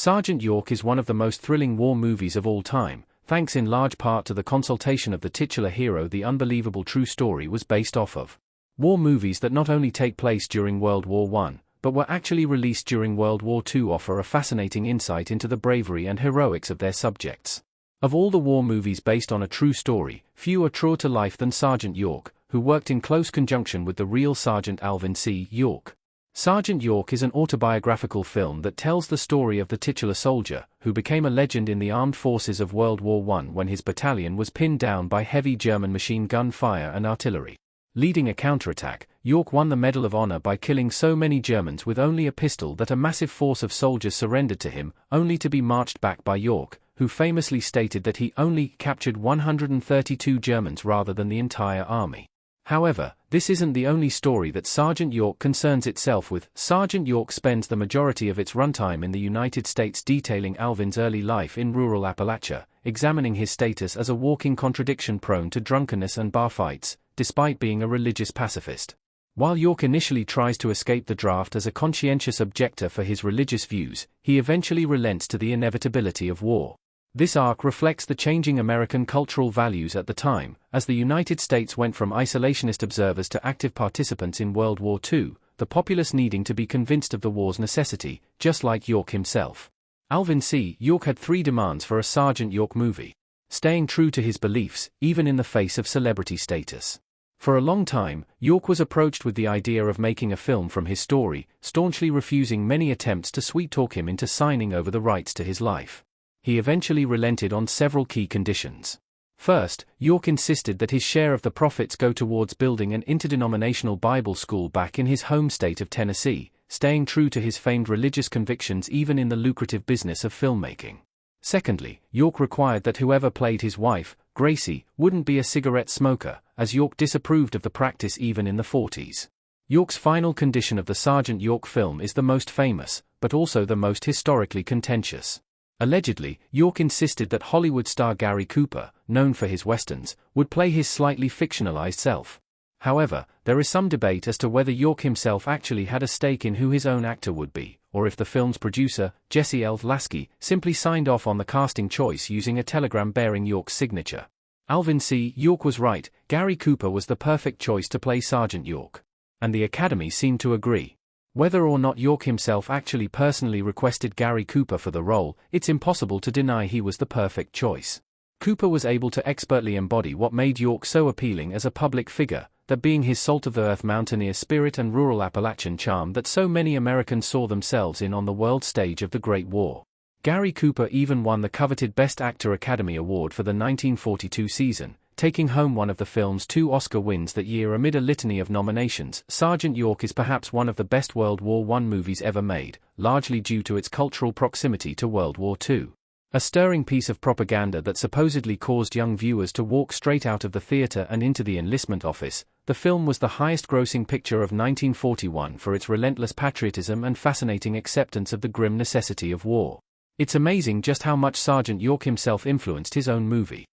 Sergeant York is one of the most thrilling war movies of all time, thanks in large part to the consultation of the titular hero the unbelievable true story was based off of. War movies that not only take place during World War I, but were actually released during World War II offer a fascinating insight into the bravery and heroics of their subjects. Of all the war movies based on a true story, few are truer to life than Sergeant York, who worked in close conjunction with the real Sergeant Alvin C. York. Sergeant York is an autobiographical film that tells the story of the titular soldier, who became a legend in the armed forces of World War I when his battalion was pinned down by heavy German machine gun fire and artillery. Leading a counterattack, York won the Medal of Honor by killing so many Germans with only a pistol that a massive force of soldiers surrendered to him, only to be marched back by York, who famously stated that he only captured 132 Germans rather than the entire army. However, this isn't the only story that Sergeant York concerns itself with. Sergeant York spends the majority of its runtime in the United States detailing Alvin's early life in rural Appalachia, examining his status as a walking contradiction prone to drunkenness and bar fights, despite being a religious pacifist. While York initially tries to escape the draft as a conscientious objector for his religious views, he eventually relents to the inevitability of war. This arc reflects the changing American cultural values at the time, as the United States went from isolationist observers to active participants in World War II, the populace needing to be convinced of the war's necessity, just like York himself. Alvin C. York had 3 demands for a Sergeant York movie: staying true to his beliefs, even in the face of celebrity status. For a long time, York was approached with the idea of making a film from his story, staunchly refusing many attempts to sweet-talk him into signing over the rights to his life. He eventually relented on several key conditions. First, York insisted that his share of the profits go towards building an interdenominational Bible school back in his home state of Tennessee, staying true to his famed religious convictions even in the lucrative business of filmmaking. Secondly, York required that whoever played his wife, Gracie, wouldn't be a cigarette smoker, as York disapproved of the practice even in the 40s. York's final condition of the Sergeant York film is the most famous, but also the most historically contentious. Allegedly, York insisted that Hollywood star Gary Cooper, known for his westerns, would play his slightly fictionalized self. However, there is some debate as to whether York himself actually had a stake in who his own actor would be, or if the film's producer, Jesse L. Lasky, simply signed off on the casting choice using a telegram bearing York's signature. Alvin C. York was right, Gary Cooper was the perfect choice to play Sergeant York. And the Academy seemed to agree. Whether or not York himself actually personally requested Gary Cooper for the role, it's impossible to deny he was the perfect choice. Cooper was able to expertly embody what made York so appealing as a public figure, that being his salt-of-the-earth mountaineer spirit and rural Appalachian charm that so many Americans saw themselves in on the world stage of the Great War. Gary Cooper even won the coveted Best Actor Academy Award for the 1942 season, taking home one of the film's 2 Oscar wins that year amid a litany of nominations. Sergeant York is perhaps one of the best World War I movies ever made, largely due to its cultural proximity to World War II. A stirring piece of propaganda that supposedly caused young viewers to walk straight out of the theater and into the enlistment office, the film was the highest-grossing picture of 1941 for its relentless patriotism and fascinating acceptance of the grim necessity of war. It's amazing just how much Sergeant York himself influenced his own movie.